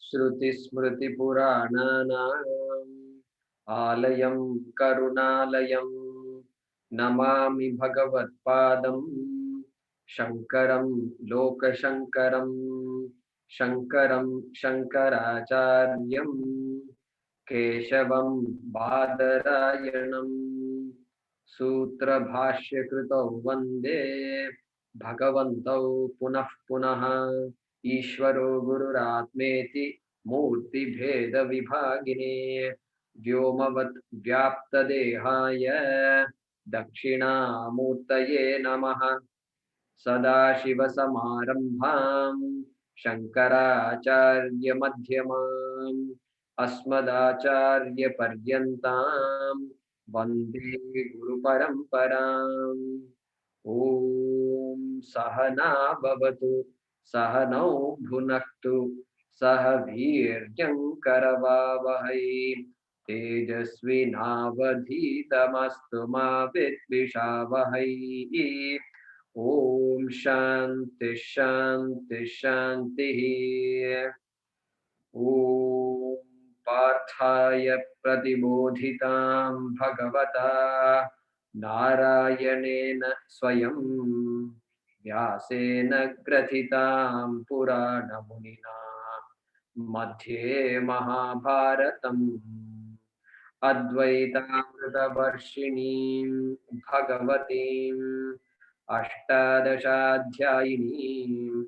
श्रुतिस्मृतिपुराणानाम् आलयं करुणालयं नमामि भगवत्पादं शङ्करं लोकशङ्करं शङ्करं शङ्कराचार्यं केशवं बादरायणं सूत्रभाष्यकृतौ वन्दे भगवन्तौ पुनः पुनः ईश्वरो गुरुरात्मेति मूर्तिभेदविभागिने व्योमवत् व्याप्तदेहाय दक्षिणामूर्तये नमः सदाशिवसमारम्भां शङ्कराचार्यमध्यमाम् अस्मदाचार्यपर्यन्तां वन्दे गुरुपरम्पराम् ॐ सहना भवतु सहनौ भुनक्तु सह वीर्यङ्करवावहै तेजस्विनावधीतमस्तु मा विद्विषावहै ओम शांति शांति शांति। ओम पार्थाय प्रतिबोधितां भगवता नारायणेन स्वयं व्यासेन ग्रथितां पुराणमुनिना मध्ये महाभारतम् अद्वैतामृतवर्षिणीं भगवतीम् अष्टादशाध्यायिनीम्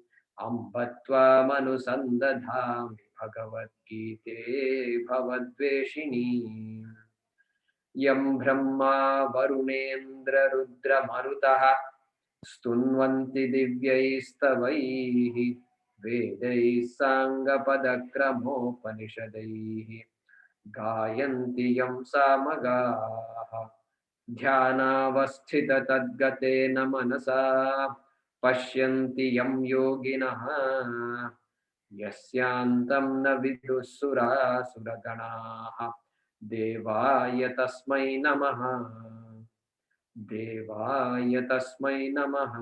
अम्ब त्वामनुसन्दधामि भगवद्गीते भवद्वेषिणीम् यं ब्रह्मा वरुणेन्द्ररुद्रमरुतः स्तुन्वन्ति दिव्यैस्तवैः वेदैः साङ्गपदक्रमोपनिषदैः गायन्ति यं सामगाः ध्यानावस्थिततद्गतेन मनसा पश्यन्ति यं योगिनः यस्यान्तं न विदुः सुरासुरगणाः देवाय तस्मै नमः देवाय तस्मै नमः।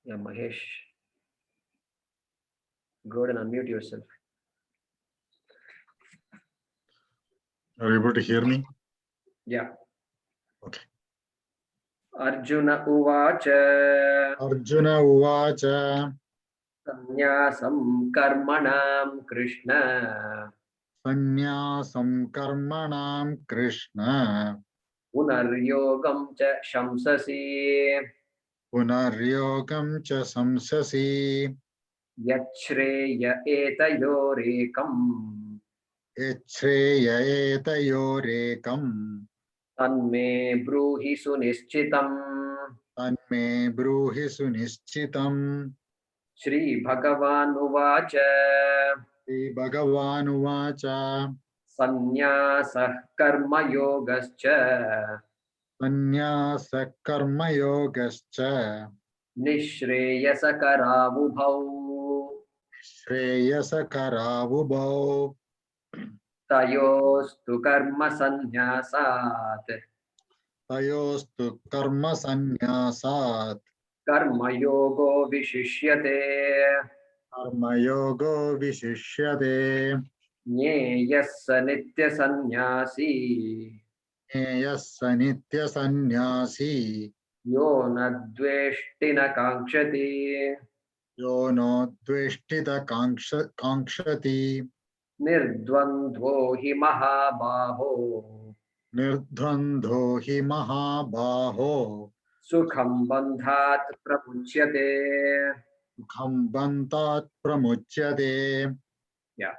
Yeah, Mahesh, go ahead and unmute yourself. Are you able to hear me? Yeah. Okay. Arjuna uvacha Arjuna uvacha sannyasam karmanam Krishna sannyasam karmanam Krishna punaryogam cha shamsasi punaryogam cha samsasi yachreya etayorekam yachreya etayorekam tanme bruhi sunischitam. tanme bruhi sunischitam. Shri Bhagavan uvacha Shri Bhagavan uvacha sannyasah karma yogascha sannyasa karma yogascha nishreyasakaravubhau shreyasa karavubhau tayostu karma sannyasat tayostu karma sannyasat karma yogo vishishyate karma yogo vishishyate nyeyassa nitya sannyasi yassa nitya sannyasi yo nadveshti na kankshati yo no dveshtita kankshati nirdvandvo hi mahabaho nirdvandho hi mahabaho sukham bandhat pramuchyate. sukham bantat pramuchyate. Yeah.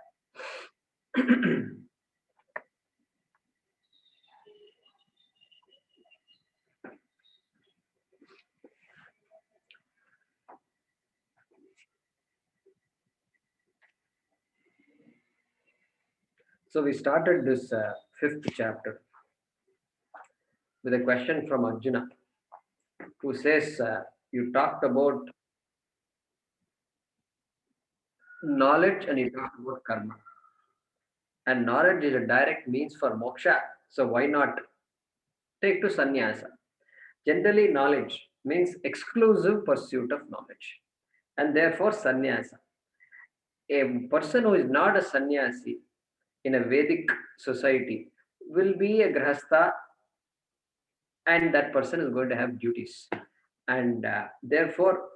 So we started this fifth chapter with a question from Arjuna, who says, you talked about knowledge and you talked about karma. And knowledge is a direct means for moksha. So why not take to sannyasa? Generally, knowledge means exclusive pursuit of knowledge, and therefore sannyasa. A person who is not a sannyasi in a Vedic society will be a grahastha, and that person is going to have duties. And therefore,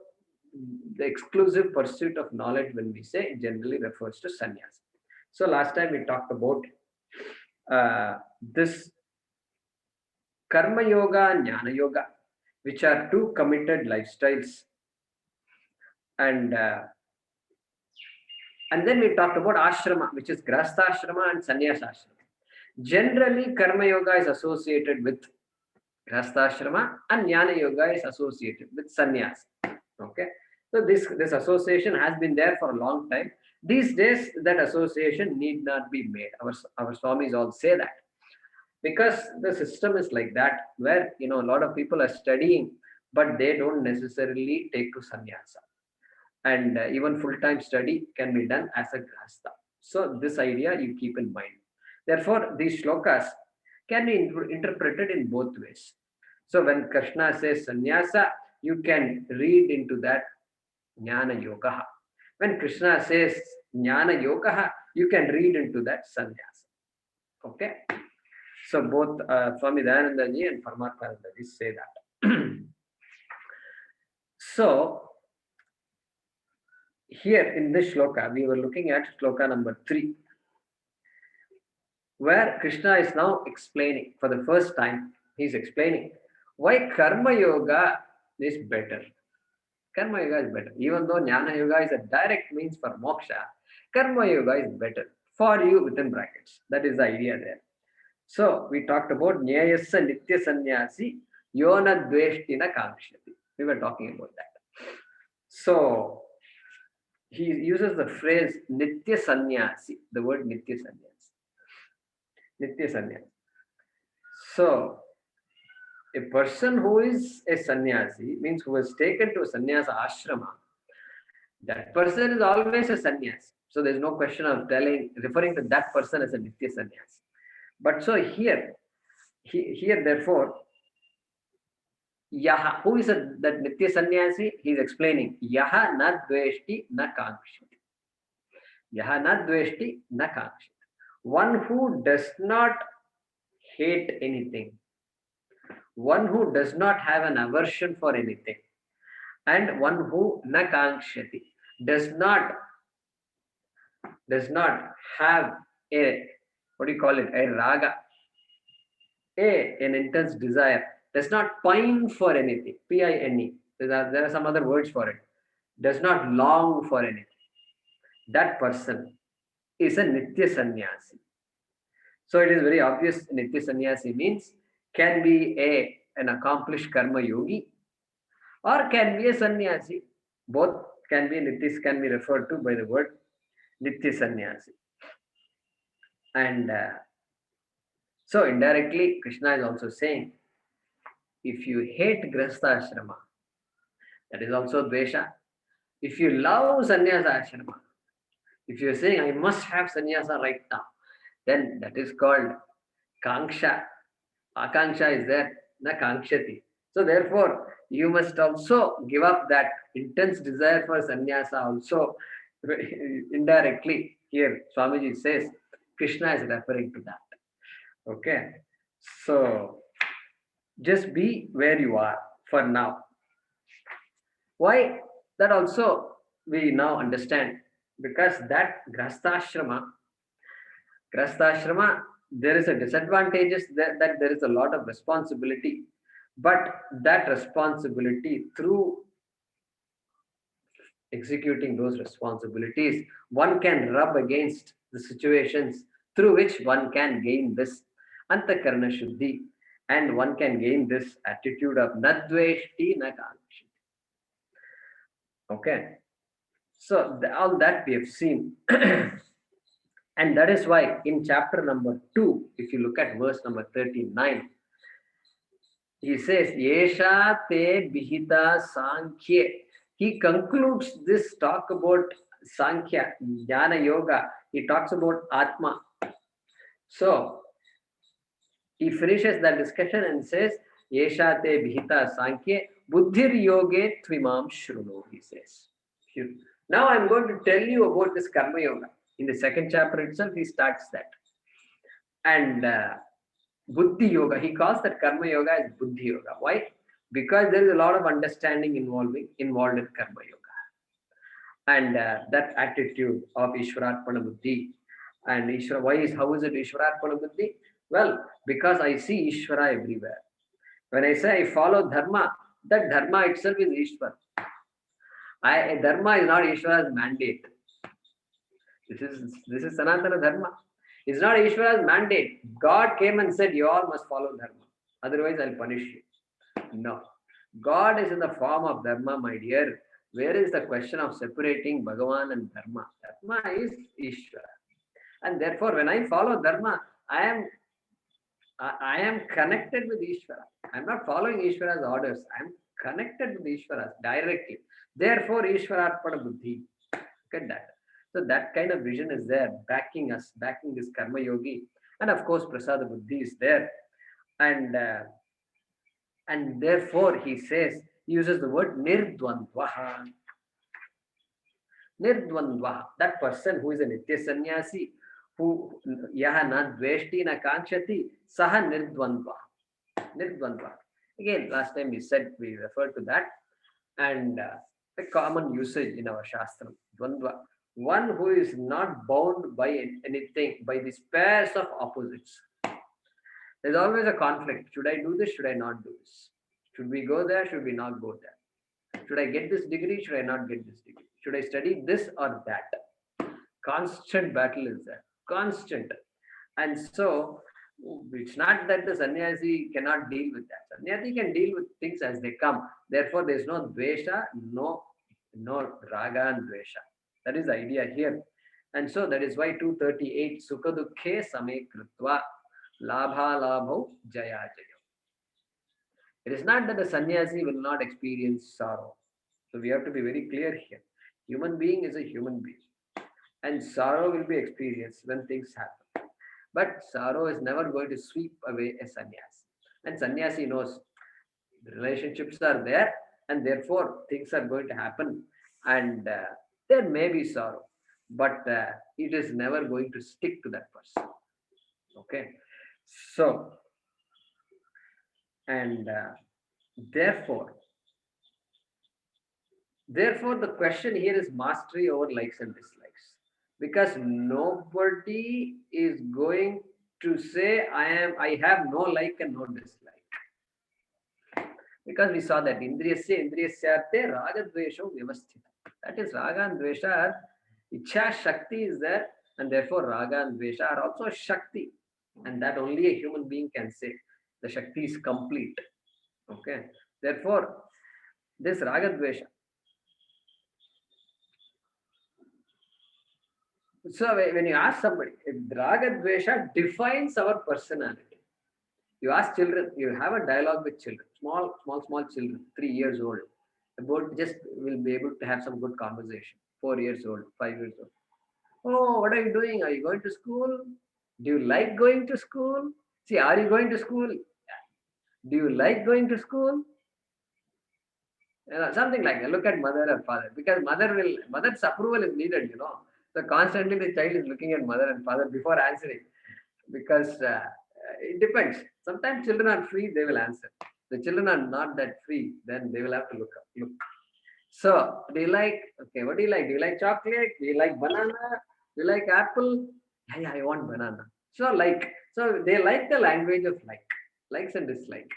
the exclusive pursuit of knowledge, when we say, generally refers to sannyasa. So last time we talked about this karma yoga and jnana yoga, which are two committed lifestyles. And then we talked about ashrama, which is grahastha ashrama and sannyasa ashrama. Generally, karma yoga is associated with grahastha ashrama and jnana yoga is associated with sannyasa. Okay, so this association has been there for a long time. These days, that association need not be made. Our swamis all say that, because the system is like that, where a lot of people are studying, but they don't necessarily take to sannyasa, and even full-time study can be done as a grahastha. So this idea you keep in mind. Therefore, these shlokas can be interpreted in both ways. So when Krishna says sannyasa, you can read into that jnana yoga. When Krishna says jnana yoga, you can read into that sannyasa. Okay. So both Swami Dayananda ji and Paramatmananda ji say that. So here in this shloka, we were looking at shloka number 3, where Krishna is now explaining for the first time. He's explaining why karma yoga is better. Karma yoga is better. Even though jnana yoga is a direct means for moksha, karma yoga is better for you within brackets. That is the idea there. So we talked about nyayasa nitya sannyasi yona dveshtina kankshati. We were talking about that. So he uses the phrase nitya sannyasi, the word nitya sannyasi. Nitya sannyasi. So a person who is a sannyasi means who has taken to a sannyasa ashrama. That person is always a sannyasi. So there's no question of referring to that person as a nitya sannyasi. But so here therefore, yaha, who is that nitya sannyasi? He is explaining yaha na dveshti na kankshati. Yaha na dveshti na kankshati. One who does not hate anything, one who does not have an aversion for anything, and one who na kankshati, does not have a, what do you call it, a raga, an intense desire, does not pine for anything, pine. There are some other words for it. Does not long for anything. That person is a nitya sannyasi. So it is very obvious nitya sannyasi means can be an accomplished karma yogi or can be a sannyasi. Both can be, nityas can be referred to by the word nitya sannyasi. And so indirectly, Krishna is also saying, if you hate grahastha ashrama, that is also dvesha. If you love sannyasa ashrama, if you are saying, I must have sannyasa right now, then that is called kanksha. Akanksha is there, na kankshati. So therefore, you must also give up that intense desire for sannyasa also. Indirectly, here Swamiji says, Krishna is referring to that. Okay. So just be where you are for now. Why? That also we now understand, because that grahastha ashrama, there is a disadvantages that there is a lot of responsibility, but that responsibility, through executing those responsibilities, one can rub against the situations through which one can gain this antakarana shuddhi, and one can gain this attitude of nadveshti na kankshati. Okay, so all that we have seen. And that is why in chapter number 2, if you look at verse number 39, he says, Yesha te bihita sankhya. He concludes this talk about Sankhya, Jnana Yoga. He talks about Atma. So he finishes that discussion and says, Yesha te bihita Sankhya, Buddhir yoge tvimam shruno, he says. Now I'm going to tell you about this Karma Yoga. In the second chapter itself, he starts that. And Buddhi Yoga, he calls that Karma Yoga as Buddhi Yoga. Why? Because there is a lot of understanding involved in Karma Yoga. And that attitude of Ishwararpana Buddhi. And Ishwara, how is it Ishwararpana Buddhi? Well, because I see Ishvara everywhere. When I say I follow Dharma, that Dharma itself is Ishvara. Dharma is not Ishvara's mandate. This is Sanatana Dharma. It's not Ishvara's mandate. God came and said, you all must follow Dharma. Otherwise, I'll punish you. No. God is in the form of Dharma, my dear. Where is the question of separating Bhagavan and Dharma? Dharma is Ishvara. And therefore, when I follow Dharma, I am connected with Ishvara. I'm not following Ishvara's orders. I'm connected with Ishvara directly. Therefore, Ishwararpana Buddhi. Look at that. So that kind of vision is there, backing us, backing this Karma Yogi. And of course, Prasada Buddhi is there. And therefore, he says, he uses the word Nirdvandvaha. Nirdvandvaha, that person who is a Nitya Sannyasi, who yaha na dveshti na kanchati, saha Nirdvandvaha. Nirdvandvaha. Again, last time we referred to that. And a common usage in our Shastra, Dvandva. One who is not bound by anything, by these pairs of opposites. There's always a conflict. Should I do this? Should I not do this? Should we go there? Should we not go there? Should I get this degree? Should I not get this degree? Should I study this or that? Constant battle is there. Constant. And so, it's not that the sannyasi cannot deal with that. Sannyasi can deal with things as they come. Therefore, there is no dvesha, no raga and dvesha. That is the idea here. And so that is why 238 Sukha Dukhe Same Krutva Labha Labho Jaya Jaya. It is not that the sannyasi will not experience sorrow. So we have to be very clear here. Human being is a human being. And sorrow will be experienced when things happen. But sorrow is never going to sweep away a sannyasi. And sannyasi knows the relationships are there and therefore things are going to happen. And there may be sorrow, but it is never going to stick to that person. Okay. So, and therefore, the question here is mastery over likes and dislikes. Because nobody is going to say, I have no like and no dislike. Because we saw that Indriyasyarte Raga Dvesho Vyavasthita. That is Raga and Dvesha, Ichha Shakti is there, and therefore Raga and Dvesha are also Shakti. And that only a human being can say. The Shakti is complete. Okay. Therefore, this Raga Dvesha. So when you ask somebody, Raga Dvesha defines our personality. You ask children, you have a dialogue with children, small children, 3 years old, about just will be able to have some good conversation. 4 years old, 5 years old. Oh, what are you doing? Are you going to school? Do you like going to school? See, are you going to school? Do you like going to school? Something like that. Look at mother and father, because mother's approval is needed, So constantly the child is looking at mother and father before answering, because it depends. Sometimes children are free, they will answer. The children are not that free, then they will have to look. So, do you like, okay, what do you like? Do you like chocolate? Do you like banana? Do you like apple? Yeah, I want banana. So they like the language of likes and dislikes.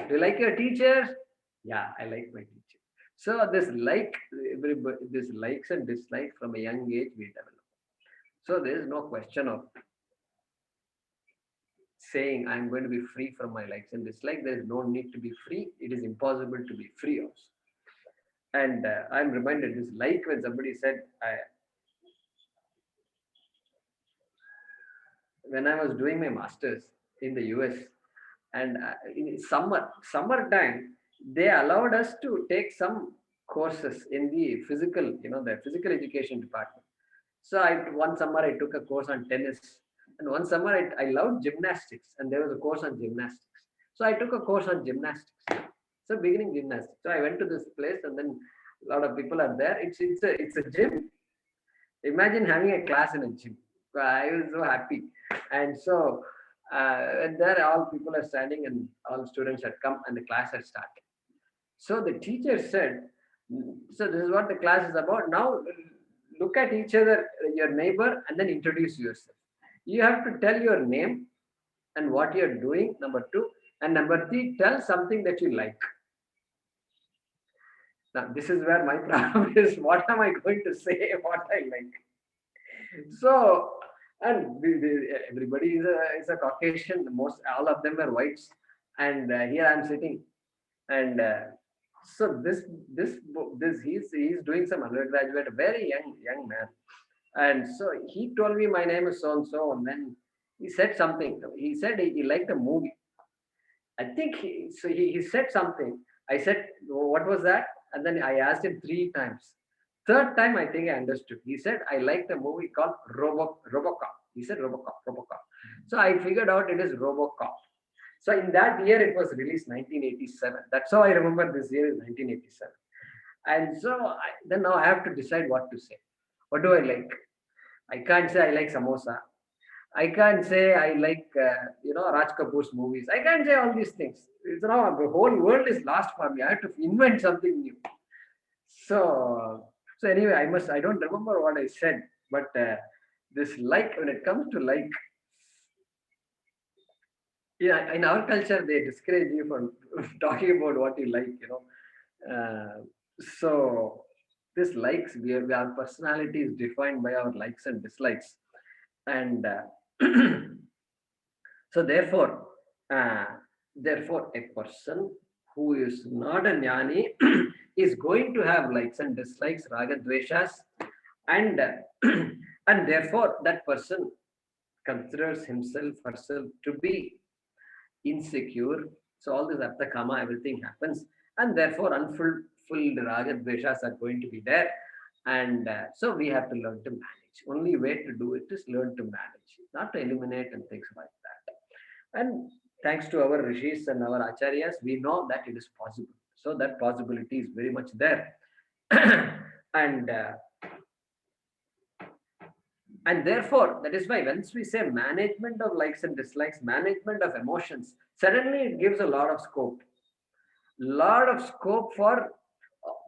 Do you like your teachers? Yeah, I like my teacher. So this likes and dislikes from a young age we develop. So there is no question of saying I'm going to be free from my likes and dislikes. There is no need to be free. It is impossible to be free also. And I'm reminded this, like when somebody said, when I was doing my masters in the US, and in summertime, they allowed us to take some courses in the physical, the physical education department. So one summer I took a course on tennis, and one summer I loved gymnastics, and there was a course on gymnastics. So I took a course on gymnastics. So beginning gymnastics. So I went to this place, and then a lot of people are there. It's a gym. Imagine having a class in a gym. I was so happy, and so and there all people are standing, and all students had come, and the class had started. So the teacher said, "So this is what the class is about. Now look at each other, your neighbor, and then introduce yourself. You have to tell your name and what you're doing, number two. And number three, tell something that you like." Now, this is where my problem is. What am I going to say? What I like? So, and everybody is a Caucasian. Most all of them are whites, and here I'm sitting, and so this he's doing some undergraduate, very young man, and so he told me my name is so and so, and then he said something. He said he liked a movie. I think he said something. I said, "What was that?" And then I asked him three times. Third time, I think I understood. He said, "I liked a movie called Robocop." He said, Robocop. So I figured out it is Robocop. So in that year, it was released 1987. That's how I remember this year is 1987. And so then now I have to decide what to say. What do I like? I can't say I like samosa. I can't say I like, Raj Kapoor's movies. I can't say all these things. It's now the whole world is lost for me. I have to invent something new. So anyway, I don't remember what I said, but this like, when it comes to like, yeah, in our culture, they discourage you from talking about what you like. So this likes, our personality is defined by our likes and dislikes. And so uh, therefore, a person who is not a jnani is going to have likes and dislikes, raga dveshas, and and therefore that person considers himself herself to be insecure. So all this artha kama, everything happens, and therefore unfulfilled raga dveshas are going to be there, and so we have to learn to manage. Only way to do it is learn to manage, not to eliminate and things like that. And thanks to our rishis and our acharyas, we know that it is possible. So that possibility is very much there. and and therefore, that is why once we say management of likes and dislikes, management of emotions, suddenly it gives a lot of scope for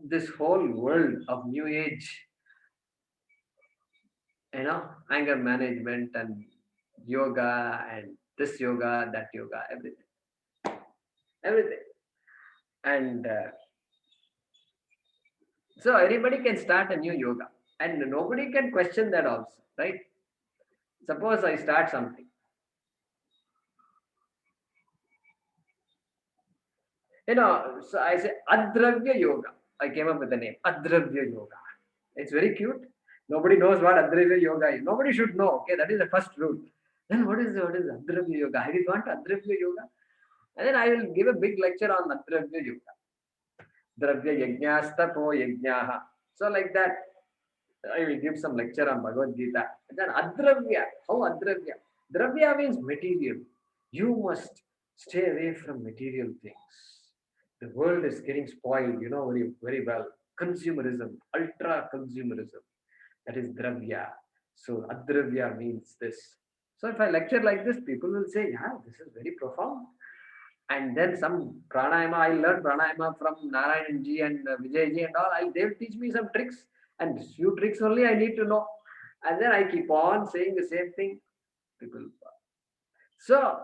this whole world of new age, anger management and yoga and this yoga, that yoga, everything. And so anybody can start a new yoga, and nobody can question that also, right? Suppose I start something. So I say Adravya Yoga. I came up with the name Adravya Yoga. It's very cute. Nobody knows what Adravya Yoga is. Nobody should know. Okay, that is the first rule. Then what is Adravya Yoga? Have you gone to Adravya Yoga? And then I will give a big lecture on Adravya Yoga. Dravya Yajnastapo Yajnaha. So like that, I will give some lecture on Bhagavad Gita. And then Adravya. How Adravya? Dravya means material. You must stay away from material things. The world is getting spoiled, very, very well. Consumerism, ultra consumerism. That is Dravya. So Adravya means this. So if I lecture like this, people will say, yeah, this is very profound. And then some pranayama, I learned pranayama from Narayan ji and Vijay ji and all. They will teach me some tricks, and few tricks only I need to know. And then I keep on saying the same thing. People. So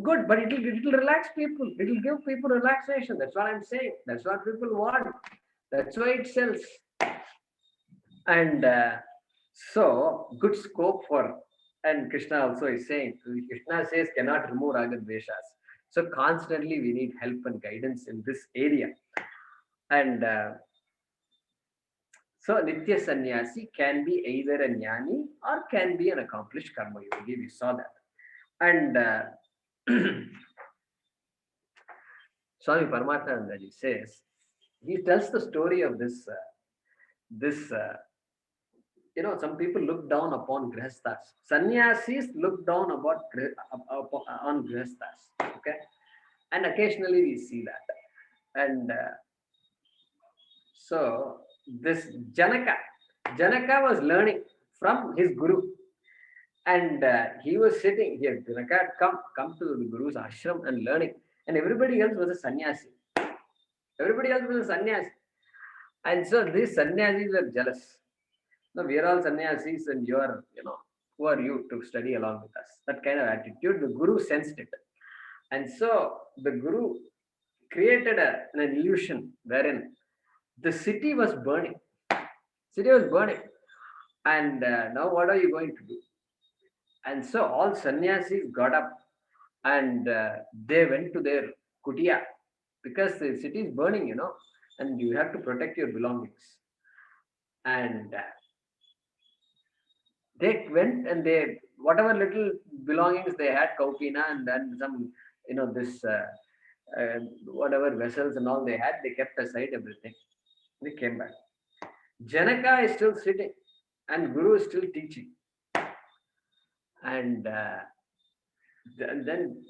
good, but it'll relax people. It'll give people relaxation. That's what I'm saying. That's what people want. That's why it sells. And so good scope for. And Krishna also is saying. Krishna says cannot remove raga dveshas. So constantly we need help and guidance in this area. And so Nitya Sannyasi can be either a jnani or can be an accomplished karma yogi. We saw that. And Swami Paramatmanandaji says, he tells the story of this some people look down upon grihasthas. Sannyasis look down on grihasthas. Okay, and occasionally we see that. And so this Janaka was learning from his guru, and he was sitting here. Janaka had come to the guru's ashram and learning, and everybody else was a sannyasi. Everybody else was a sannyasi, and so these sannyasis were jealous. No, we are all sannyasis, and you are, who are you to study along with us? That kind of attitude, the guru sensed it. And so the guru created an illusion wherein the city was burning. City was burning. And now what are you going to do? And so all sannyasis got up and they went to their kutia because the city is burning, and you have to protect your belongings. And they went and they whatever little belongings they had, kaupina and then some this whatever vessels and all they had, they kept aside everything. They came back. Janaka is still sitting and Guru is still teaching. And then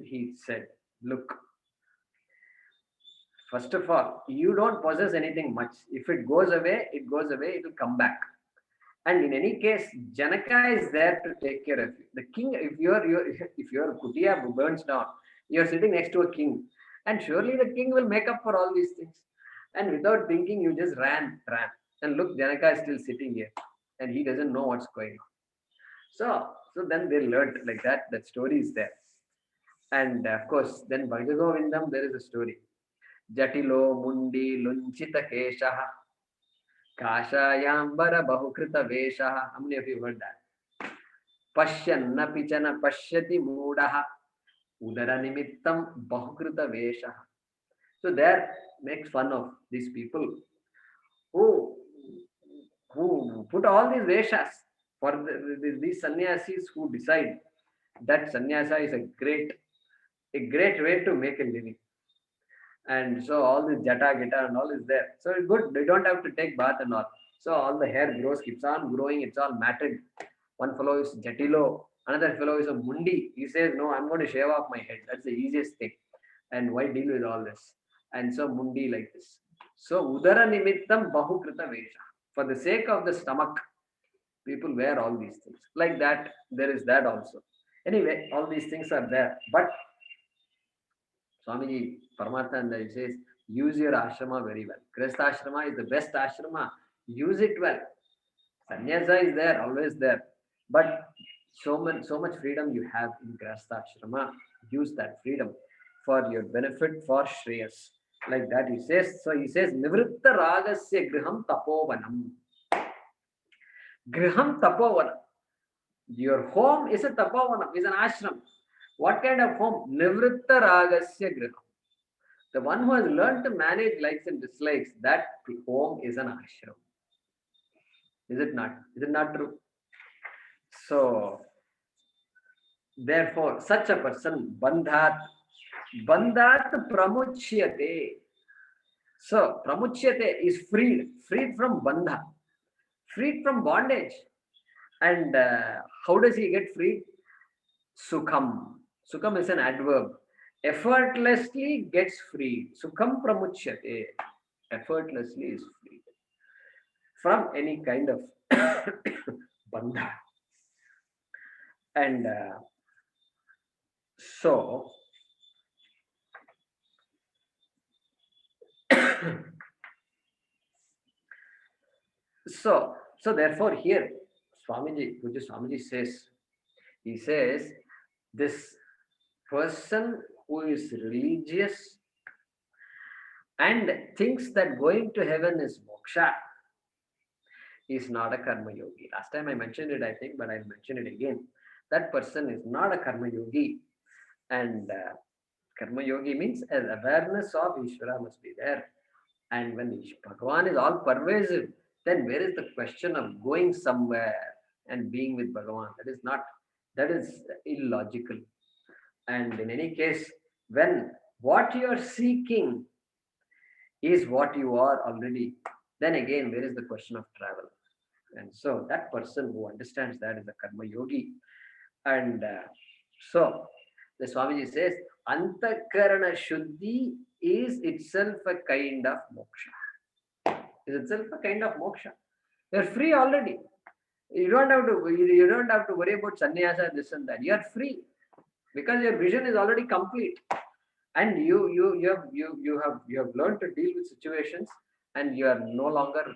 he said, look, first of all, you don't possess anything much. If it goes away, it goes away, it will come back. And in any case, Janaka is there to take care of you. The king, if your kutia burns down, you're sitting next to a king, and surely the king will make up for all these things. And without thinking, you just ran. And look, Janaka is still sitting here, and he doesn't know what's going on. So then they learned like that. That story is there. And of course, then Bhajagovindam, there is a story. Jatilo Mundi Lunchita Keshaha Kashayambara Bahukrita Veshaha. How many of you heard that? Pashyanna Pichana Pashyati Mudaha Udara Nimittam Bahukrita Veshaha. So there makes fun of these people who put all these veshas for these sannyasis who decide that sannyasa is a great way to make a living. And so all this jata gita and all is there. So it's good. They don't have to take bath and all. So all the hair keeps on growing. It's all matted. One fellow is jatilo. Another fellow is a mundi. He says, no, I'm going to shave off my head. That's the easiest thing. And why deal with all this? And so mundi like this. So udara nimittam bahukrita vesha. For the sake of the stomach, people wear all these things. Like that, there is that also. Anyway, all these things are there. But Swamiji Paramatmananda says, use your ashrama very well. Grihastha ashrama is the best ashrama. Use it well. Sannyasa is there, always there. But so much freedom you have in Grihastha ashrama. Use that freedom for your benefit, for Shreyas. Like that he says. So he says, Nivritta ragasya griham tapovanam. Griham tapovanam. Your home is a tapovanam, is an ashram. What kind of home? Nivritta ragasya griham. The one who has learned to manage likes and dislikes, that home is an ashram. Is it not? Is it not true? So, therefore, such a person, bandhat pramuchyate. So, pramuchyate is freed from bandha, freed from bondage. And how does he get freed? Sukham. Sukham is an adverb. Effortlessly gets freed. Sukham pramuchyate. Effortlessly is freed from any kind of bandha. And so therefore here Puja Swamiji says, he says, this person who is religious and thinks that going to heaven is moksha is not a karma yogi. Last time I mentioned it, I think, but I'll mention it again. That person is not a karma yogi. And karma yogi means an awareness of Ishvara must be there. And when Bhagavan is all pervasive, then where is the question of going somewhere and being with Bhagavan? That is not That is illogical. And in any case, when what you are seeking is what you are already, then again, where is the question of travel? And so that person who understands that is a karma yogi. And so the Swamiji says, Antakarana Shuddhi is itself a kind of moksha. Is itself a kind of moksha. You're free already. You don't have to worry about sannyasa, this and that. You are free because your vision is already complete. And you have learned to deal with situations, and you are no longer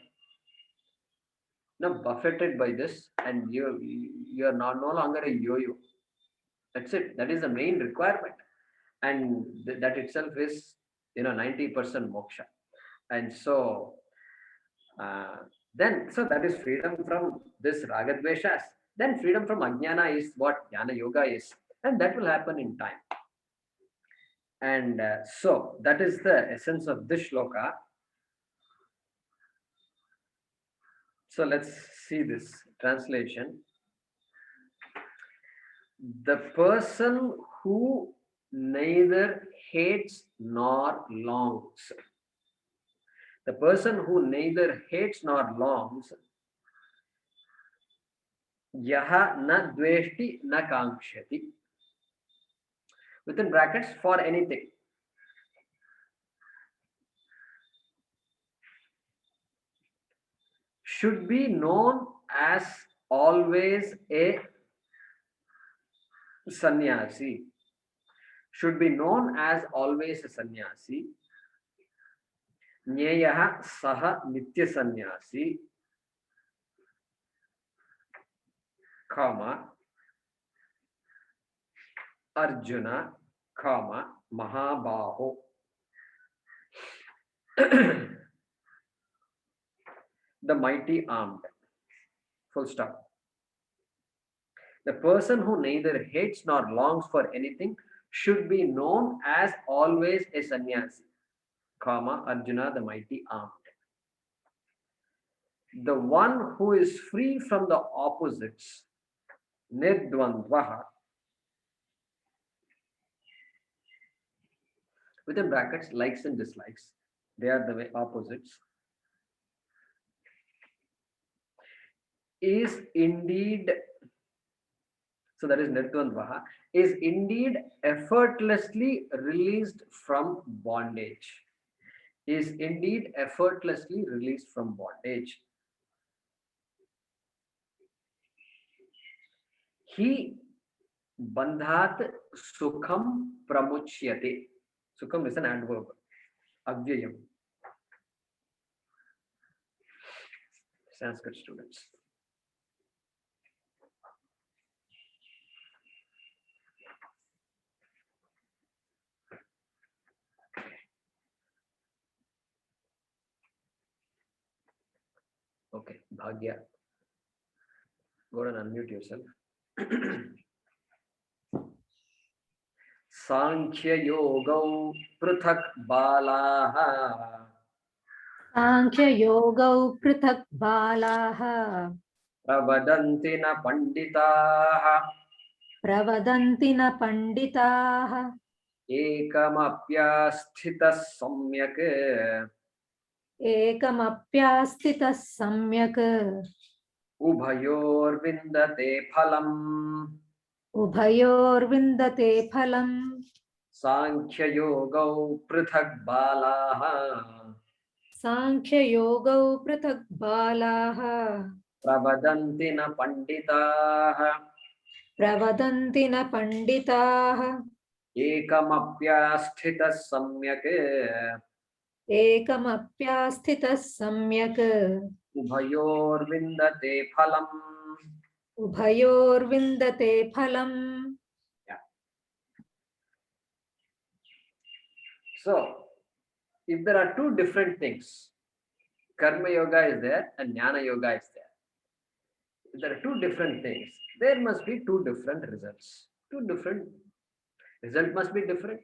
buffeted by this, and you are no longer a yo-yo. That's it. That is the main requirement, and that itself is 90% moksha. And so so that is freedom from this ragadveshas. Then freedom from ajnana is what jnana yoga is, and that will happen in time. And so that is the essence of this shloka. So let's see this translation. The person who neither hates nor longs. The person who neither hates nor longs. Yaha na dveshti na kankshati. Within brackets, for anything. Should be known as always a sannyasi. Should be known as always a sannyasi. Nyeyaha saha nitya sannyasi. Comma. Arjuna, comma, Mahabaho. The mighty armed. Full stop. The person who neither hates nor longs for anything should be known as always a sannyasi, comma, Arjuna, the mighty armed. The one who is free from the opposites, nirdvandvaha, within brackets, likes and dislikes, they are the opposites, is indeed, so that is nirdvandvaha, is indeed effortlessly released from bondage. Is indeed effortlessly released from bondage. He bandhat sukham pramuchyate. Sukham is an adverb. Avyayam. Sanskrit students. Okay, Bhagya. Go and unmute yourself. Sankhya Yogau Prithak Balaha. Sankhya Yogau Prithak Balaha. Pravadanti na Panditaha. Pravadanti na Panditaha. Ekamapyasthitas samyak. Ekamapyastitas samyak. Ubhayor vindate phalam. Ubhayor vindate phalam. Sankhya Yogau Prithak Balaha. Sankhya Yogau Prithak Balaha. Pravadanti na Panditaha. Pravadanti na Panditaha. Ekamapyasthitas samyak. Ekamapyastitas samyak. Ubhayor vindate phalam. Ubhayor vindate phalam. Yeah. So, if there are two different things, Karma Yoga is there and Jnana Yoga is there. If there are two different things, there must be two different results. Two different result must be different.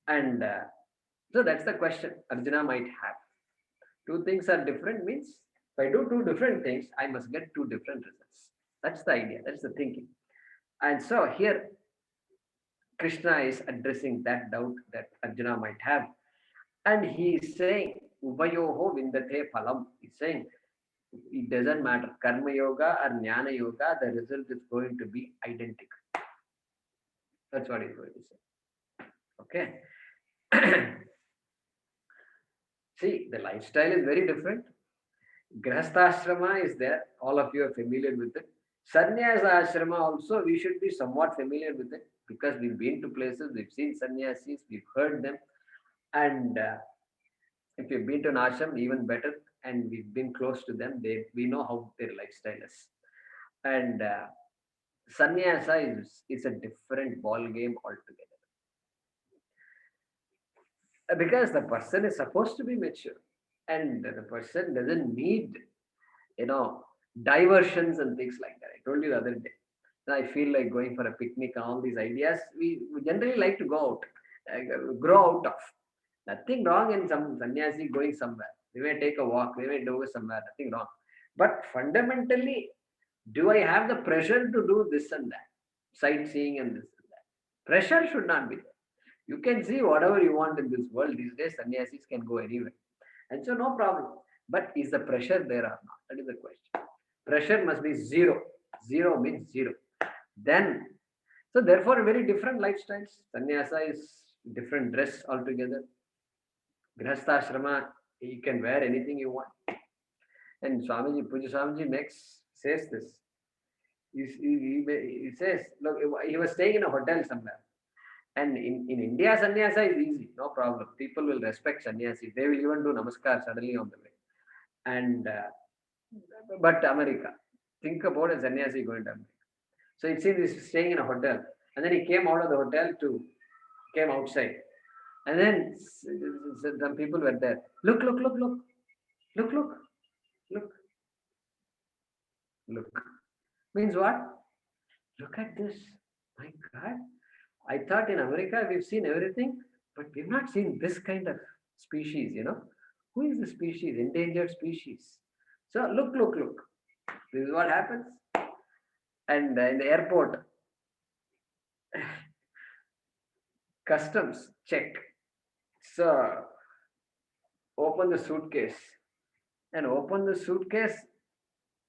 And so that's the question Arjuna might have. Two things are different means if I do two different things, I must get two different results. That's the idea. That's the thinking. And so here Krishna is addressing that doubt that Arjuna might have. And he is saying, Ubayoho vindate phalam. He's saying, it doesn't matter. Karma yoga or jnana yoga, the result is going to be identical. That's what he's going to say. Okay. See, the lifestyle is very different. Grihastha is there. All of you are familiar with it. Sannyasa ashrama also, we should be somewhat familiar with it because we've been to places, we've seen sannyasis, we've heard them. And if you've been to an ashram, even better. And we've been close to them, we know how their lifestyle is. And sannyasa is a different ball game altogether. Because the person is supposed to be mature and the person doesn't need, diversions and things like that. I told you the other day. I feel like going for a picnic and all these ideas. We generally like to go out, grow out of. Nothing wrong in some sannyasi going somewhere. They may take a walk, they may do somewhere, nothing wrong. But fundamentally, do I have the pressure to do this and that? Sightseeing and this and that. Pressure should not be there. You can see whatever you want in this world. These days, sannyasis can go anywhere. And so no problem. But is the pressure there or not? That is the question. Pressure must be zero. Zero means zero. Then, so therefore, very different lifestyles. Sannyasa is different dress altogether. Grihastha ashrama, you can wear anything you want. And Swamiji, Puja Swamiji next says this. He says, look, he was staying in a hotel somewhere. And in India, sannyasa is easy, no problem. People will respect sannyasi. They will even do namaskar suddenly on the way. And but America, think about a sannyasi going to America. So it seems he's staying in a hotel, and then he came out of the hotel came outside, and then some people were there. Look, look, look, look, look, look, look, look. Means what? Look at this. My God. I thought in America we've seen everything, but we've not seen this kind of species, Who is the species? Endangered species. So look, look, look. This is what happens. And in the airport, customs check. So open the suitcase. And open the suitcase.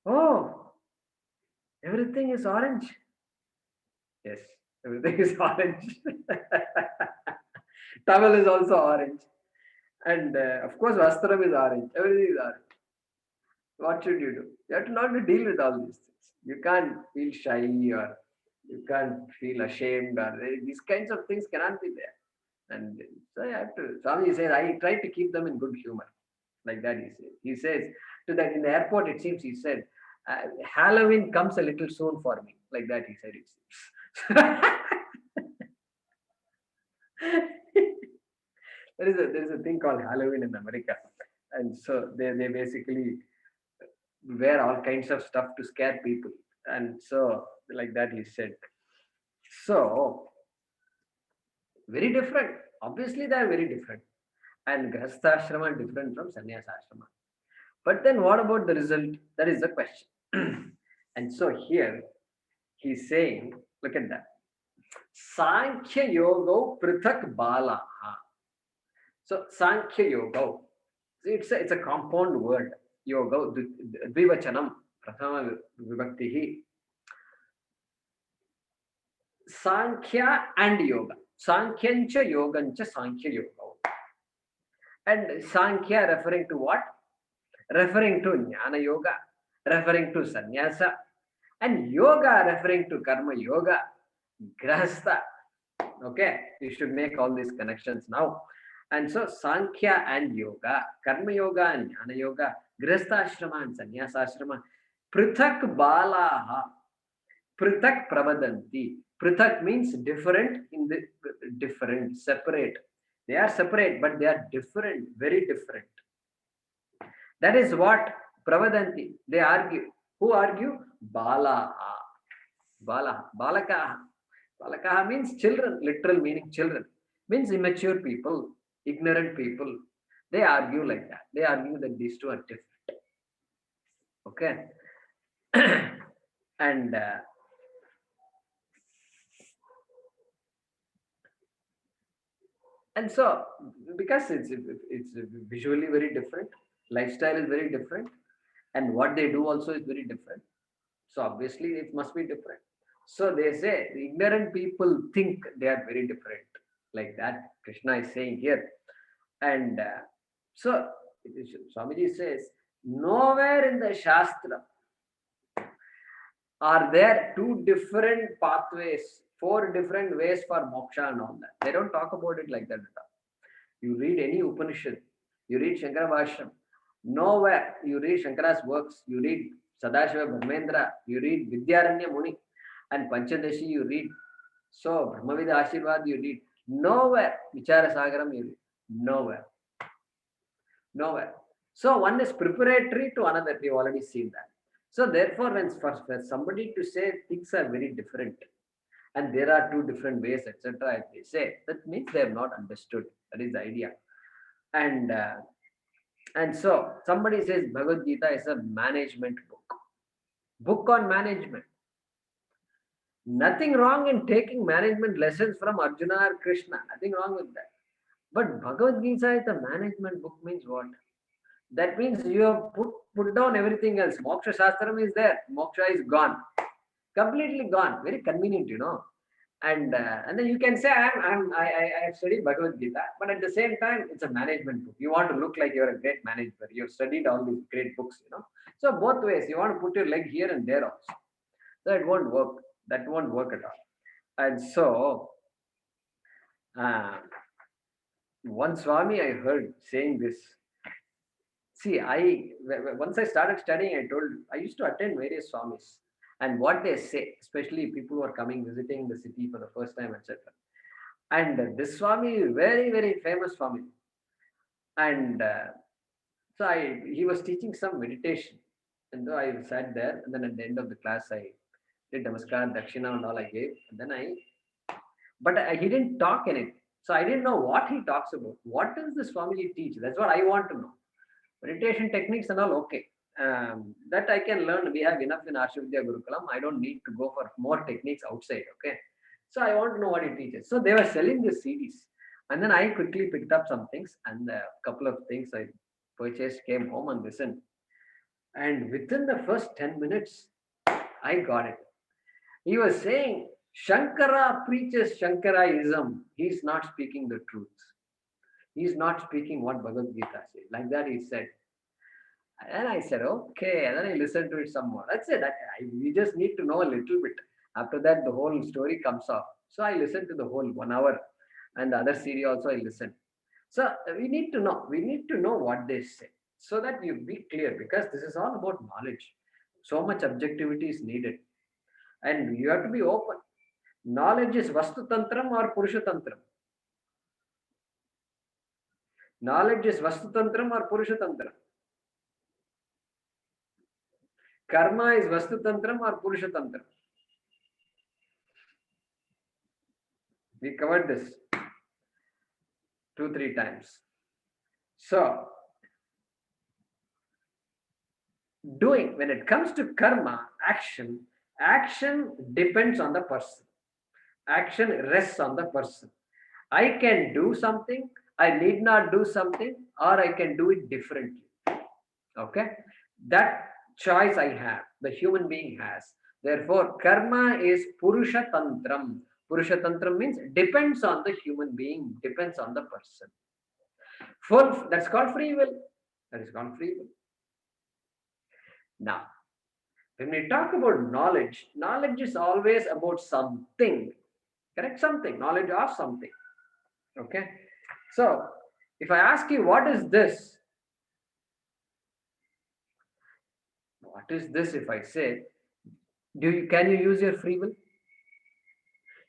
Oh, everything is orange. Yes. Everything is orange. Towel is also orange. And of course, Vastram is orange. Everything is orange. What should you do? You have to learn to deal with all these things. You can't feel shy or you can't feel ashamed or these kinds of things cannot be there. And so I have to, Swami says, I try to keep them in good humor. Like that he says. He says, to that in the airport, it seems he said, Halloween comes a little soon for me. Like that he said it seems. There is a thing called Halloween in America. And so they basically wear all kinds of stuff to scare people. And so like that he said. So very different. Obviously they are very different. And Grihastha ashrama different from Sannyasa ashrama. But then what about the result? That is the question. And so here he's saying, look at that. Sankhya yoga prithak bala. So Sankhya yoga. It's a compound word. Yoga, dvivachanam, prathama vibhaktihi. Sankhya and yoga. Sankhyancha yogancha Sankhya yoga. And Sankhya referring to what? Referring to Jnana yoga, referring to Sannyasa, and yoga referring to Karma yoga, Grihastha. Okay, you should make all these connections now. And so Sankhya and yoga, Karma yoga and Jnana yoga, Grihastha ashrama and Sannyasa ashrama, Prithak balaha, Prithak pravadanti. Prithak means different in the different, separate. They are separate, but they are different, very different. That is what pravadanti. They argue. Who argue? Balaha. Balaha. Balakaha. Balakaha means children, literal meaning children. Means immature people, ignorant people. They argue like that. They argue that these two are different. Okay. And so, because it's visually very different, lifestyle is very different, and what they do also is very different. So obviously it must be different. So they say the ignorant people think they are very different, like that Krishna is saying here. And so Swamiji says, nowhere in the Shastra are there two different pathways, four different ways for moksha and all that. They don't talk about it like that at all. You read any Upanishad, you read Shankara Bhashyam, nowhere you read Shankara's works, you read Sadashiva Brahmendra, you read Vidyaranya Muni and Panchadashi, you read. So Brahmavida Ashirvad, you read. Nowhere Vichara Sagaram, you read. Nowhere. Nowhere. So one is preparatory to another. We've already seen that. So therefore, when for somebody to say things are very different and there are two different ways, etc., if they say, that means they have not understood. That is the idea. And so somebody says Bhagavad Gita is a management book on management. Nothing wrong in taking management lessons from Arjuna or Krishna. Nothing wrong with that. But Bhagavad Gita is a management book means what? That means you have put down everything else. Moksha Shastram is there. Moksha is gone. Completely gone. Very convenient, you know. And then you can say I have studied Bhagavad Gita, but at the same time it's a management book. You want to look like you're a great manager. You've studied all these great books, you know. So both ways, you want to put your leg here and there also. So it won't work. That won't work at all. And so one Swami I heard saying this. See, once I started studying, I used to attend various Swamis. And what they say, especially people who are coming visiting the city for the first time, etc. And this Swami is very, very famous Swami. And he was teaching some meditation. And though I sat there, and then at the end of the class, I did Namaskar, Dakshina, and all I gave. And then he didn't talk anything. So I didn't know what he talks about. What does the Swamiji teach? That's what I want to know. Meditation techniques and all, okay. That I can learn. We have enough in Arshavidya Gurukulam. I don't need to go for more techniques outside, okay. So I want to know what he teaches. So they were selling the CDs. And then I quickly picked up some things and a couple of things I purchased, came home and listened. And within the first 10 minutes, I got it. He was saying, Shankara preaches Shankaraism. He's not speaking the truth. He's not speaking what Bhagavad Gita says. Like that he said. And I said, okay. And then I listened to it some more. That's it. We just need to know a little bit. After that, the whole story comes off. So I listened to the whole 1 hour. And the other CD also I listened. So we need to know. We need to know what they say. So that you be clear. Because this is all about knowledge. So much objectivity is needed. And you have to be open. Knowledge is Vastu Tantram or Purusha Tantram. Knowledge is Vastu Tantram or Purusha Tantram. Karma is Vastu Tantram or Purusha Tantram. We covered this 2-3 times. So, when it comes to karma, action depends on the person. Action rests on the person. I can do something, I need not do something, or I can do it differently. Okay? That choice I have, the human being has. Therefore, karma is Purusha Tantram. Purusha Tantram means depends on the human being, depends on the person. That's called free will. That is called free will. Now, when we talk about knowledge, knowledge is always about something. Correct? Something. Knowledge of something. Okay? So, if I ask you, what is this? What is this if I say, can you use your free will?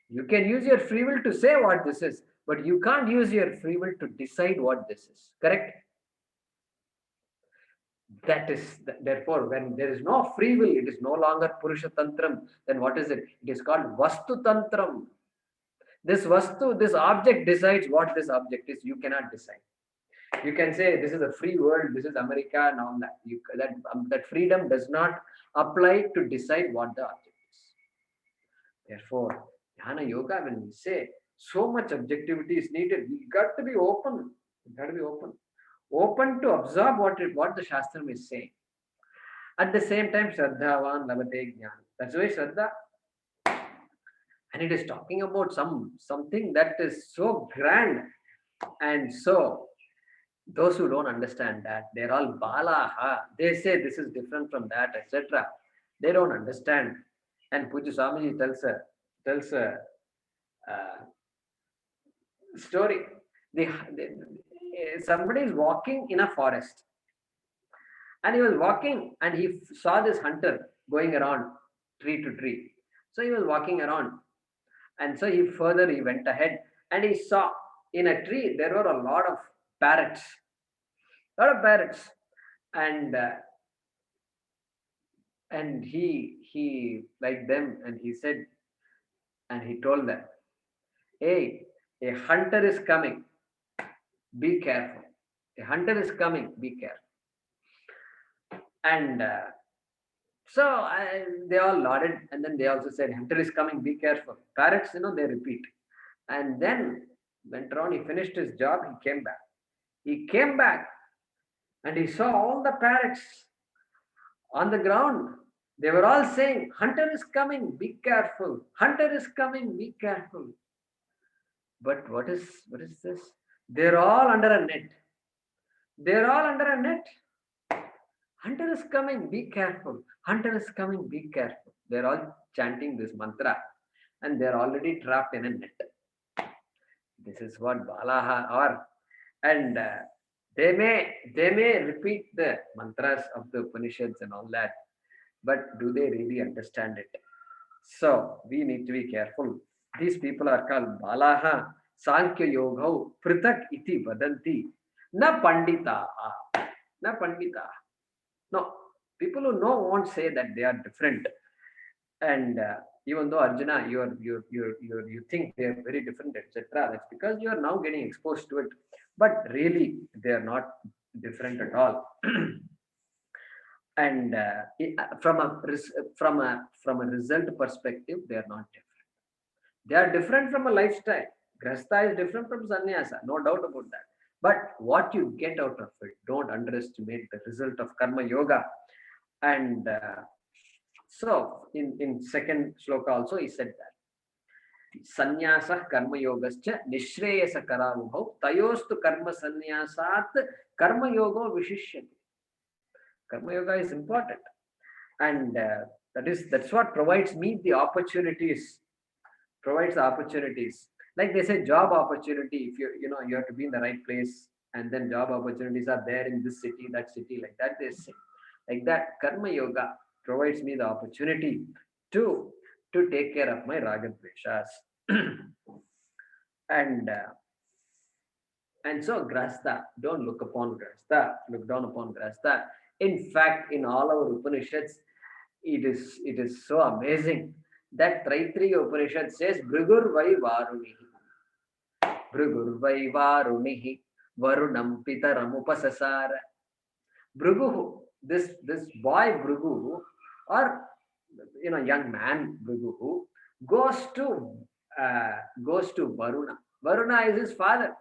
You can use your free will to say what this is, but you can't use your free will to decide what this is. Correct? Therefore, when there is no free will, it is no longer Purusha Tantram. Then what is it? It is called Vastu Tantram. This Vastu, this object decides what this object is. You cannot decide. You can say this is a free world, this is America and all that. That freedom does not applied to decide what the object is. Therefore, Jnana Yoga, when we say so much objectivity is needed, we got to be open. We got to be open. Open to absorb what the Shastram is saying. At the same time, Shraddhavan Labate Jnana. That's why Shraddha, and it is talking about something that is so grand. And so, those who don't understand that, they're all Balaha. They say this is different from that, etc. They don't understand. And Puja Swamiji tells a story. Somebody is walking in a forest, and he was walking, and he saw this hunter going around tree to tree. So he was walking around, and so he went ahead, and he saw in a tree there were a lot of parrots, and he liked them, and he said, and he told them, "Hey, a hunter is coming. Be careful. A hunter is coming. Be careful." And they all nodded, and then they also said, "Hunter is coming. Be careful." Parrots, they repeat. And then went around. He finished his job. He came back. And he saw all the parrots on the ground. They were all saying, "Hunter is coming. Be careful. Hunter is coming. Be careful." But what is this? They're all under a net. Hunter is coming, be careful. Hunter is coming, be careful. They're all chanting this mantra, and they're already trapped in a net. This is what Balaha are. And they may repeat the mantras of the Upanishads and all that, but do they really understand it? So we need to be careful. These people are called Balaha Sankhya Yogau Pritak iti vadanti na pandita. Na pandita. No, people who know won't say that they are different. And even though Arjuna, you think they are very different, etc. That's because you are now getting exposed to it. But really, they are not different at all. And from a result perspective, they are not different. They are different from a lifestyle. Grahastha is different from sannyasa, no doubt about that. But what you get out of it, don't underestimate the result of karma yoga. And so in second shloka also he said that sannyasa karma yogascha nishreyasa karavubhav tayostu karma sannyasaat karma yoga vishishyati. Karma yoga is important, and that's what provides me the opportunities. Provides the opportunities. Like they say, job opportunity. If you have to be in the right place, and then job opportunities are there in this city, that city, like that they say. Like that, karma yoga provides me the opportunity to take care of my raga dveshas. And so grahastha, don't look upon grahastha, look down upon grahastha. In fact, in all our Upanishads, it is so amazing that Taittiriya Upanishad says Bhrigur vai Varunihi. Bhrigur vai Varunihi Varunam Pitaram Upasasara. Bhrigu, this boy Bhrigu, or young man Bhrigu, goes to Varuna. Varuna is his father.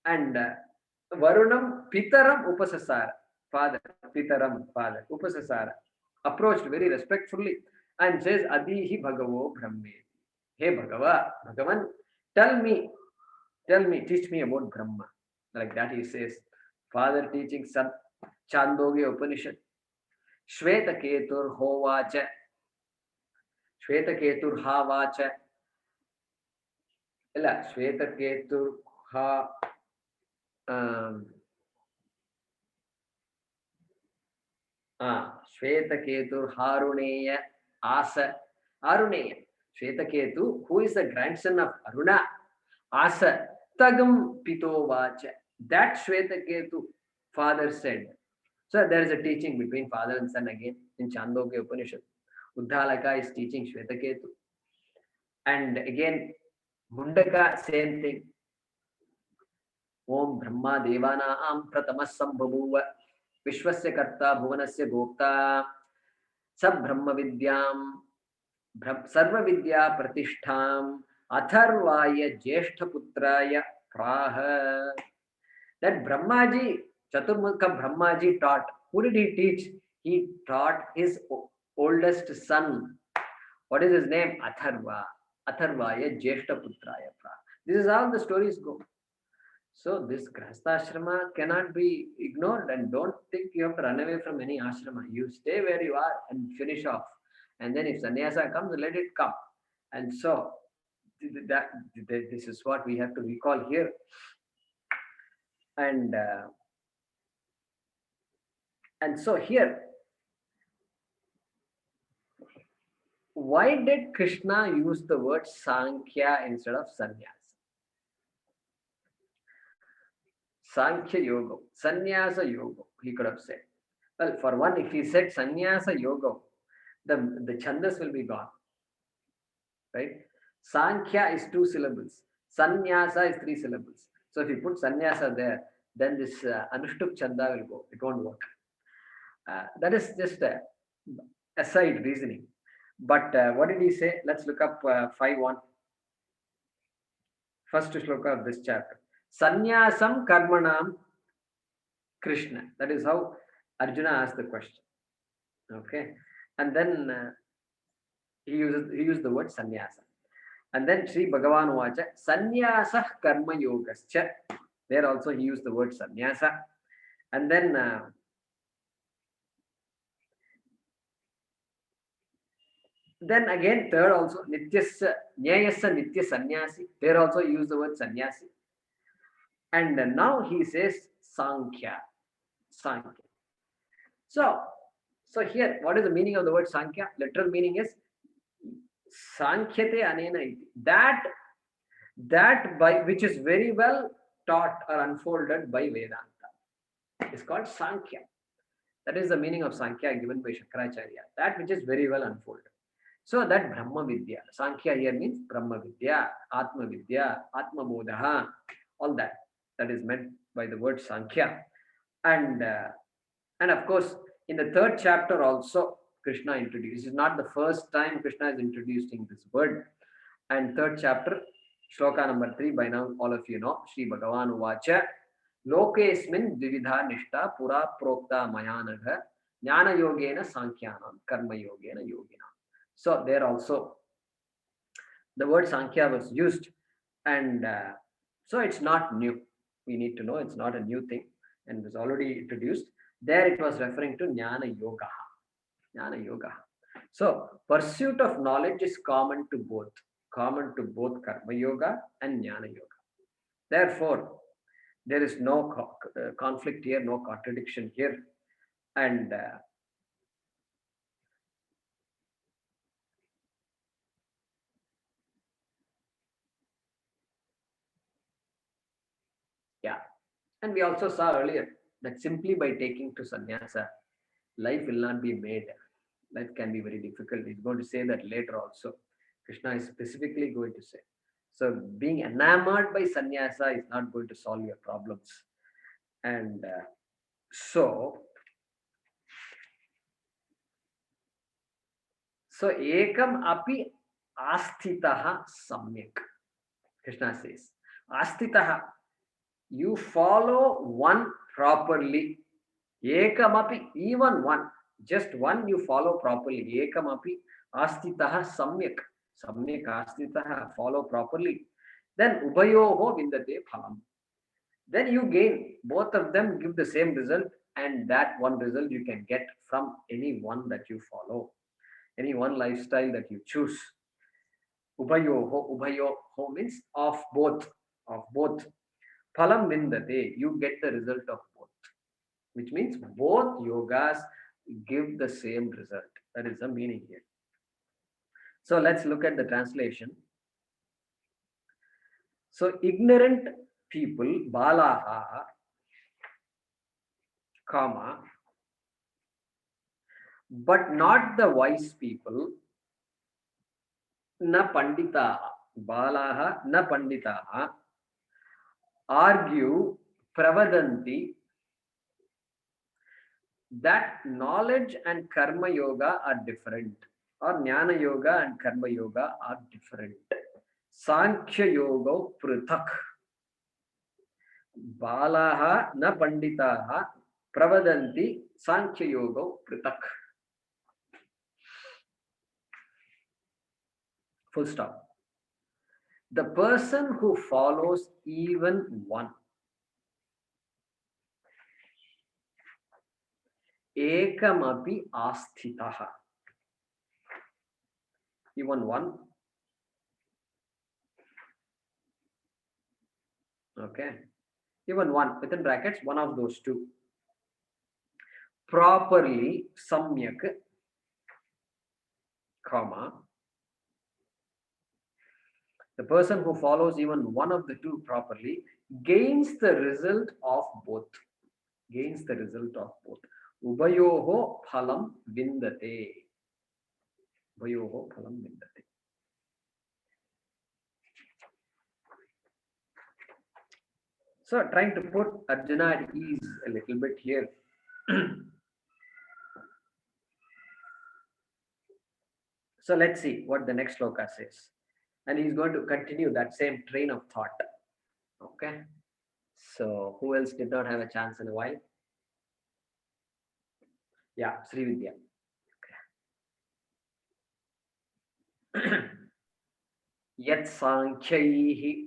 And Varunam Pitaram Upasasara. Father, Pitaram, father, Upasasara, approached very respectfully and says, Adihi Bhagavo Brahme. Hey Bhagavan, tell me, teach me about Brahma. Like that he says, father teaching son, Chandogya Upanishad. Shveta Ketur Hovacha. Shveta Ketur Havacha. Illa, Shveta Ketur Ha. Shvetaketu Haruneya Asa. Aruneya. Shvetaketu, who is the grandson of Aruna. Asa Tagam Pitovacha. That Shvetaketu father said. So there is a teaching between father and son again in Chandogya Upanishad. Uddalaka is teaching Shvetaketu. And again, Mundaka, same thing. Om Brahma Devana Am Pratamas Sambhavuva Vishwasya Karta Bhuvanasya Gopta सब ब्रह्म विद्याम सर्व विद्या प्रतिष्ठाम अथर्वाय ज्येष्ठ पुत्राय प्राह. That Brahmaji, Chaturmukha Brahmaji taught. Who did he teach? He taught his oldest son. What is his name? Atharva. Atharvaya Jeshta Putraya Pra. This is how the stories go. So this Grahastha ashrama cannot be ignored, and don't think you have to run away from any ashrama. You stay where you are and finish off. And then if sannyasa comes, let it come. And so this is what we have to recall here. And so here, why did Krishna use the word Sankhya instead of Sannyasa? Sankhya Yoga, Sannyasa Yoga, he could have said. Well, for one, if he said Sannyasa Yoga, the chandas will be gone. Right? Sankhya is 2 syllables. Sannyasa is 3 syllables. So if you put Sannyasa there, then this Anushtup chanda will go. It won't work. That is just a aside reasoning. But what did he say? Let's look up 5.1. First shloka of this chapter. Sannyasam karmanam Krishna. That is how Arjuna asked the question. Okay. And then he used the word sannyasa. And then Sri Bhagavan Vacha, Sannyasa Karma Yogascha. There also he used the word sannyasa. And then again, third also, Nityasa, Nyayasa Nitya Sannyasi. There also he used the word sannyasi. And now he says Sankhya. Sankhya. So here, what is the meaning of the word Sankhya? Literal meaning is Sankhyate anena iti. That by which is very well taught or unfolded by Vedanta. It's called Sankhya. That is the meaning of Sankhya given by Shankaracharya. That which is very well unfolded. So that Brahma Vidya. Sankhya here means Brahma Vidya, Atma Vidya, Atma Bodha, all that. That is meant by the word Sankhya. And of course, in the 3rd chapter also, Krishna introduced. This is not the first time Krishna is introducing this word. And 3rd chapter, shloka number 3, by now all of you know, Sri Bhagavan Uvacha, Lokesmin Dividha Nishta Pura Prokta Mayanaga Jnana Yogena Sankyanam Karma Yogena Yogina. So there also the word Sankhya was used, and so it's not new. We need to know it's not a new thing, and it was already introduced. There it was referring to Jnana Yoga. Jnana Yoga. So pursuit of knowledge is common to both Karma Yoga and Jnana Yoga. Therefore, there is no conflict here, no contradiction here. And yeah, and we also saw earlier that simply by taking to sannyasa, life will not be made. Life can be very difficult. He's going to say that later also. Krishna is specifically going to say. So being enamored by sannyasa is not going to solve your problems. And so ekam api asthitaha samyak. Krishna says, asthitaha, you follow one properly. Ekamapi, even one, just one you follow properly. Ekamapi astitaha samyak. Samyak astitaha, follow properly. Then ubayoho vindate phalam. Then you gain, both of them give the same result, and that one result you can get from any one that you follow, any one lifestyle that you choose. Ubayoho means of both. Phalam vindate, you get the result of both. Which means both yogas give the same result. That is the meaning here. So let's look at the translation. So ignorant people, balaha, comma, but not the wise people, na pandita, balaha, na pandita, argue, pravadanti, that knowledge and karma yoga are different, or jnana yoga and karma yoga are different. Sankhya yoga prithak. Balaha na panditaha pravadanti sankhya yoga prithak. Full stop. The person who follows even one, ekamapi asthitaha, even one, okay, even one, within brackets, one of those two, properly, samyak, comma, the person who follows even one of the two properly gains the result of both. Gains the result of both. Ubayoho phalam vindate. Ubayoho phalam vindate. So trying to put Arjuna at ease a little bit here. So let's see what the next sloka says. And he's going to continue that same train of thought. Okay. So who else did not have a chance in a while? Yeah, Sri Vidya. Okay. Yat sankhyaih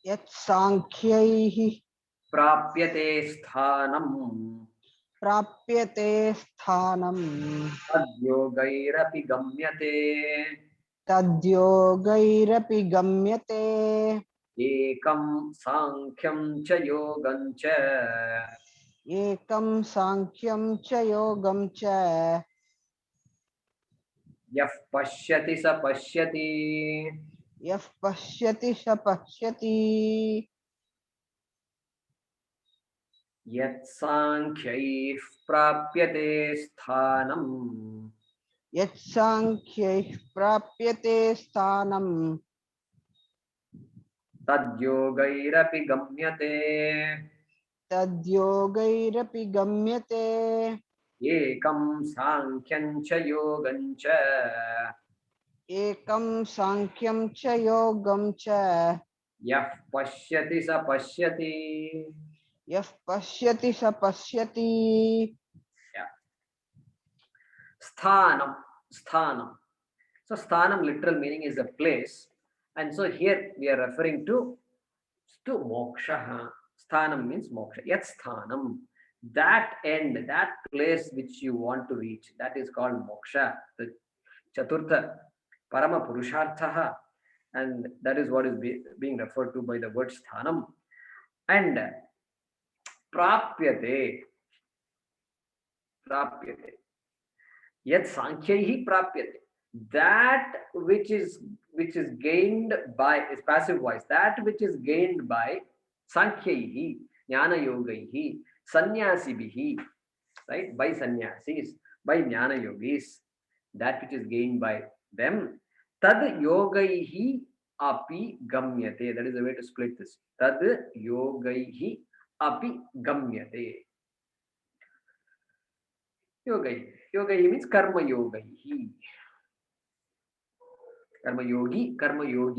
Yat sankhyaih prapyate sthanam prapyate sthanam tadyogairapi gamyate tadyogairapi gamyate ekam sankhyam cha yogam cha ekam sankhyam cha yogam cha yah pashyati sa pashyati yah pashyati sa pashyati yat sankhyaih prapyate sthanam yat sankhyaih prapyate sthanam tadyogairapi gamyate tadyogairapi gamyate ekam sankhyan cha yogam cha ekam sankhyan cha yogam cha yah pashyati sa pashyati. yah pashyati sa pashyati. Yeah. Sthanam. Sthanam. So sthanam literal meaning is a place. And so here we are referring to moksha. Sthanam means moksha. Yat sthanam. That end, that place which you want to reach, that is called moksha. The Chaturtha Parama Purushartha. And that is what is being referred to by the word sthanam. And prapyate. Prapyate. Yat sankhyaih prapyate. That which is gained by is passive voice. That which is gained by sankhyaih, jnana yogaihi, sannyasibihi, right? By sannyasis, by jnana yogis. That which is gained by them. Tad yogaihi api gamyate. That is the way to split this. Tad yogaihi api gamyate. Yogai. Yogai means karma yogai. Karma yogi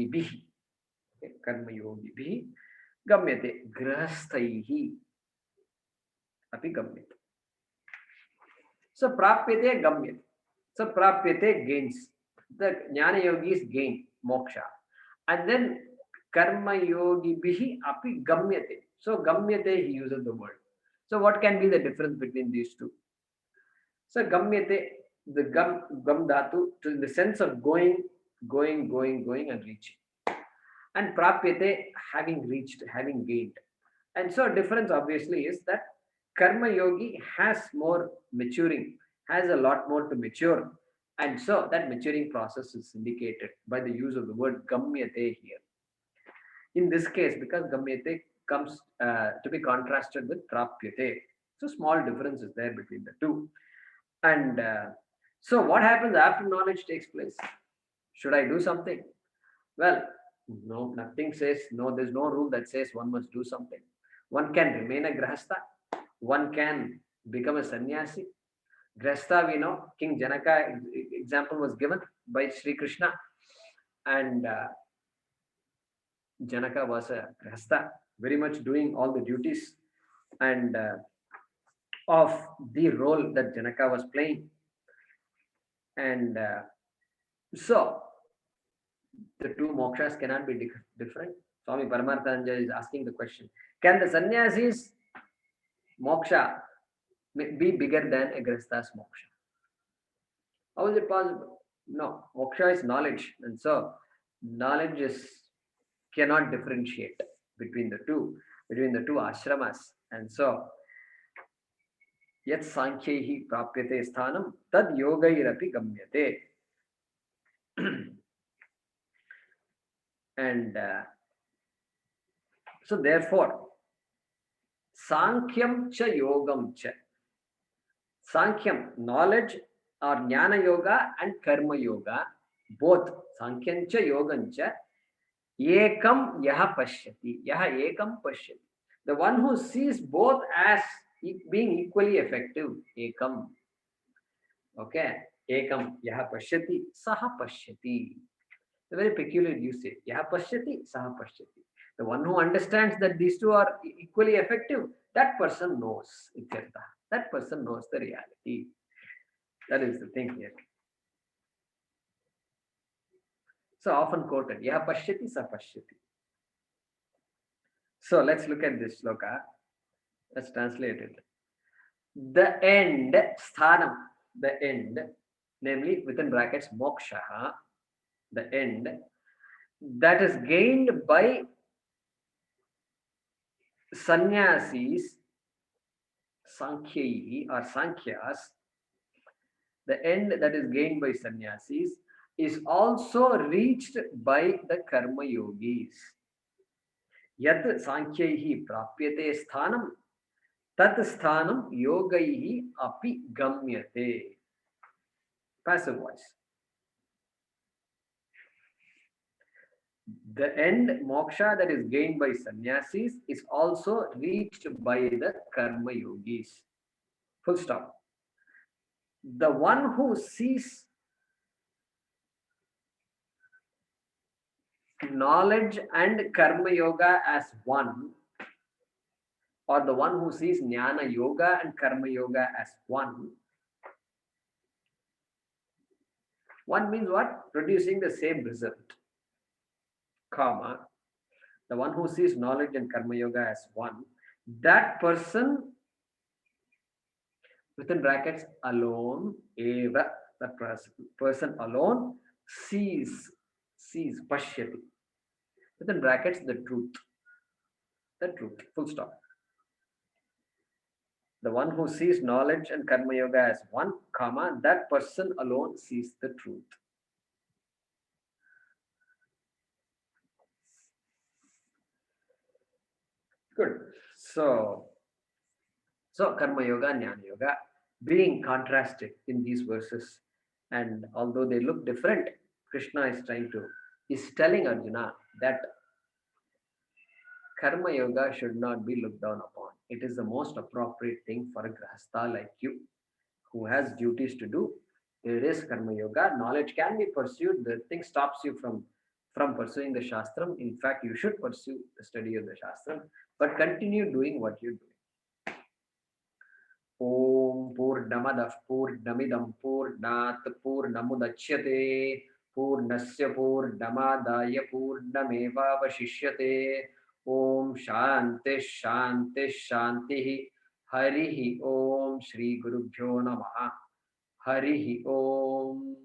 bihi. Karma yogi bihi. Gamyate. Grahasthaihi. Api gamyate. So prapyate gamyate. So prapyate gains. The jnana yogis gain moksha. And then karma yogi bihi api gamyate. So gamyate he uses the word. So what can be the difference between these two? So gamyate, the gam dhatu, to the sense of going and reaching. And prapyate, having reached, having gained. And so difference obviously is that karma yogi has more maturing, has a lot more to mature. And so that maturing process is indicated by the use of the word gamyate here. In this case, because gamyate comes to be contrasted with prapyate. So small difference is there between the two. And so what happens after knowledge takes place? Should I do something? Well, no, nothing says, no, there's no rule that says one must do something. One can remain a grahastha. One can become a sannyasi. Grihastha, we know, King Janaka example was given by Sri Krishna, and Janaka was a Grihastha, very much doing all the duties and of the role that Janaka was playing. And so the two mokshas cannot be different. Swami Paramarthananda is asking the question, can the sannyasis moksha be bigger than a grihastha's moksha? How is it possible? No, moksha is knowledge, and so knowledge is cannot differentiate between the two ashramas, and so yat sankhyehi prapyate sthanam tad yogairapi gamyate. And so therefore sankyam cha yogam cha, sankyam knowledge or jnana yoga and karma yoga, both sankhyan cha yogam cha ekam yaha pashyati, yaha ekam pashyati, the one who sees both as being equally effective, ekam. Okay, ekam yaha pashyati saha pashyati. A very peculiar usage. Yaha pashyati saha pashyati. The one who understands that these two are equally effective, that person knows ityartha. That person knows the reality. That is the thing here. So often quoted, yaha pashyati saha pashyati. So let's look at this sloka. Let's translate it. The end, sthanam, the end, namely within brackets moksha, the end, that is gained by sannyasis, sankhyayi or sankhyas, the end that is gained by sannyasis is also reached by the karma yogis. Yat sankhyayi prapyate sthanam tat sthanam yogaihi api gamyate. Passive voice. The end moksha that is gained by sannyasis is also reached by the karma yogis. Full stop. The one who sees knowledge and karma yoga as one, or the one who sees jnana yoga and karma yoga as one means what? Producing the same result. Comma, the one who sees knowledge and karma yoga as one, that person, within brackets, alone, eva, that person alone sees, pashyati, within brackets, the truth, full stop. The one who sees knowledge and karma yoga as one, comma, that person alone sees the truth. Good. So karma yoga, jnana yoga being contrasted in these verses, and although they look different, Krishna is telling Arjuna that karma yoga should not be looked down upon. It is the most appropriate thing for a grihastha like you, who has duties to do. There is karma yoga. Knowledge can be pursued. The thing stops you from pursuing the shastram. In fact, you should pursue the study of the shastram, but continue doing what you're doing. Om Purnamadah Purnamidam Purnat Purnamudachyate Purnasya Purnamadaya Purnamevavashishyate. Om Shanti Shanti Shanti. Harihi Om Shri Gurubhyo Namaha. Harihi Om.